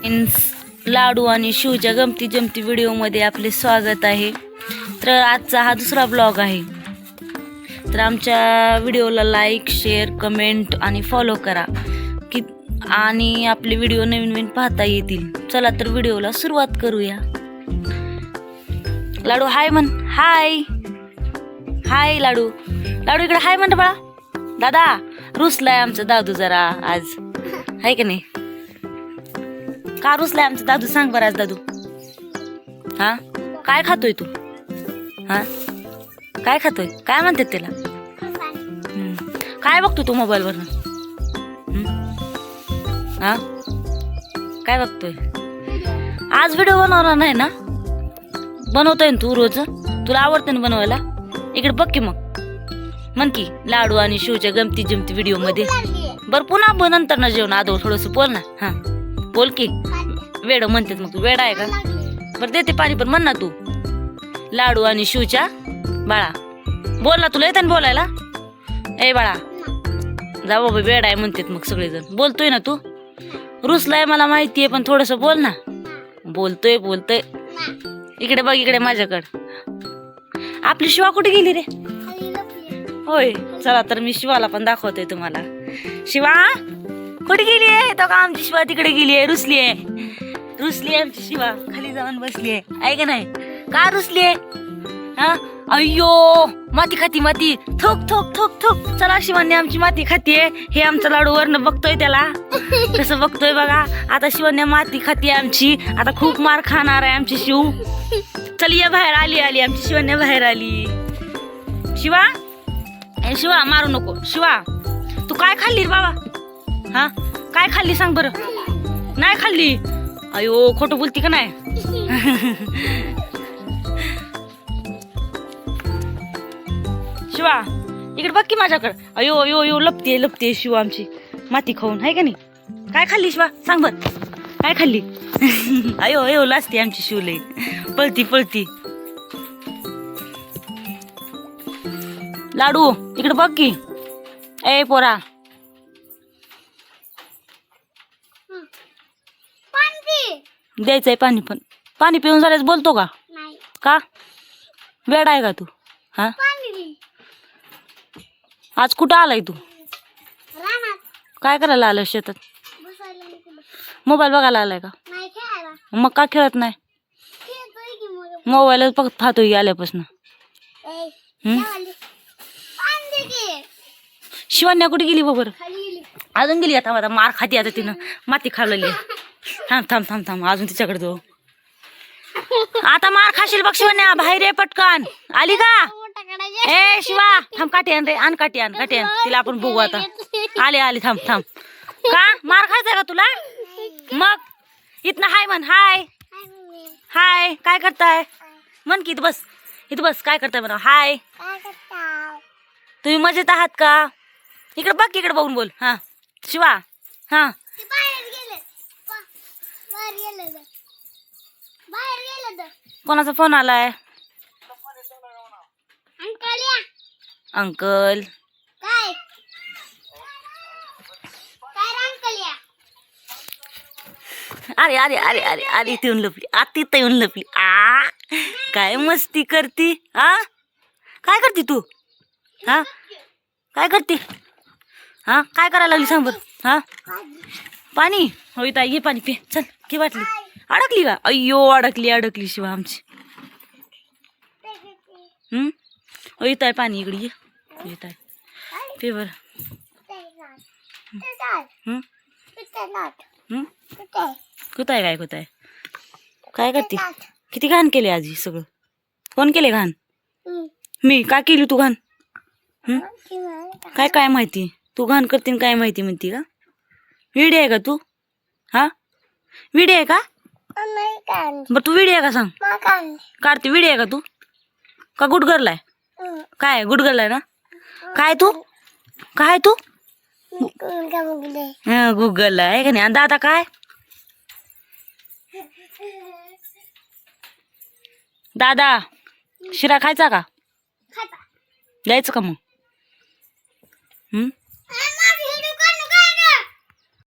लाडू आणि शिवच्या गमती जमती व्हिडिओमध्ये आपले स्वागत आहे. तर आजचा हा दुसरा ब्लॉग आहे. तर आमच्या व्हिडिओला लाईक, शेअर, कमेंट आणि फॉलो करा की आणि आपले व्हिडिओ नवीन नवीन पाहता येतील. चला तर व्हिडिओला सुरुवात करूया. लाडू हाय म्हण. हाय हाय लाडू. लाडू इकडे हाय म्हण बाळा. दादा रुसलाय आमचा दादू जरा आज, हाय का नाही? का रुसलाय आमचा दादू सांग बरं आज दादू. हा काय खातोय तू? हा काय खातोय? काय म्हणतात त्याला? काय बघतो तू मोबाईल वरनं? हा काय बघतोय? आज व्हिडिओ बनवणार नाही ना? बनवतोय ना तू रोज? तुला आवडते ना बनवायला? इकडे बघ की मग म्हण की लाडू आणि शिवच्या गमती जमती व्हिडिओ मध्ये. बरं पुन्हा नंतर ना जेवण आदो थोडस बोल ना. हा बोल की. वेड म्हणतात मग तू वेडा आहे का? बरं देते पाणी पण म्हण ना तू. लाडू आणि शिवच्या बाळा बोल ना. तुला येतं बोलायला? ए बाळा जा बाबा वेडा आहे म्हणतात मग सगळेजण. बोलतोय ना तू? रुसलाय मला माहितीये पण थोडस बोल ना. बोलतोय बोलतोय. इकडे बघ इकडे माझ्याकडे. आपली शिवा कुठे गेली रे? होय चला तर मी शिवाला पण दाखवते तुम्हाला. शिवा कुठे गेली आहे? तो का आमची शिवा तिकडे गेली आहे. रुसली आहे आमची शिवा. खाली जाऊन बसली आहे. आहे का नाही? का रुसली आहे? हा अय्यो माती खाती माती. थोक थोक थोक थोक. चला शिवानी आमची माती खातीये. हे आमचा लाडू वरनं बघतोय त्याला कसं बघतोय बघा. आता शिवानी माती खातीये आमची. आता खूप मार खाणार आहे आमची शिव. चल ये बाहेर. आली आमची शिवानी बाहेर आली. शिवा ए शिवा मारू नको. शिवा तू काय खाल्ली बाबा? हा काय खाल्ली सांग बरं? नाही खाल्ली. अयो खोटं बोलती का नाही? शिवा इकडे बघ की माझ्याकडे. अयो अयो अयो लपते शिवा आमची माती खाऊन. आहे का नाही? काय खाल्ली शिवा सांग बर? काय खाल्ली? अयो अयो लाजते आमची शिवले. पळती. लाडू इकडे बघ की. ए पोरा द्यायचंय पाणी. पण पाणी पिऊन झाल्यास बोलतो का? का वेडा आहे का तू? हा आज कुठं आलाय तू? काय करायला आलाय? शेतात मोबाईल बघायला आलाय का? मग का खेळत नाही? मोबाईल फक्त पाहतोय आल्यापासून. शिवण्या कुठे गेली बरोबर? अजून गेली. आता मार खाती आता तिनं. माती खाल्लेली. थांब अजून तिच्याकडे जाऊ. आता मार खाशील बघ शिवण्या. बाहेर ये पटकन. आली का? ए शिवा थांब. काठी आण रे. आण काठी आण. तिला आपण बघू आता. आली थांब. का मार खायचा का तुला? मग इथनं हाय म्हण. हाय काय करताय म्हण की. इथं बस काय करताय म्हणा. हाय तुम्ही मजेत आहात का? इकडे बघ इकडे बघून बोल. हा शिवा हा कोणाचा फोन आलाय? अंकल अरे इथे येऊन लपली. तिथं येऊन लपली. काय मस्ती करती? काय करती तू? हा काय करते? हा काय करायला लागली सांग बर? हा पाणी होय ताई घे पाणी पे. चल घे बाटली. अडकली का? अय्यो अडकली शिवा आमची. येत आहे पाणी इकडे ये. येत आहे पे बर. कुठं आहे काय करते? किती घाण केले आज ही सगळं? कोण केले घाण? मी. का केली तू घाण? काय माहिती तू घाण करते काय माहिती म्हणती का? विडी आहे का तू? हा विडी आहे का? बर तू विडी आहे का सांग? काढते. विडी आहे का तू? का गुडगरलाय? काय गुडगरलाय ना? काय तू गुगल आहे का नाही? आणि दादा काय? दादा शिरा खायचा का? द्यायचं का मग?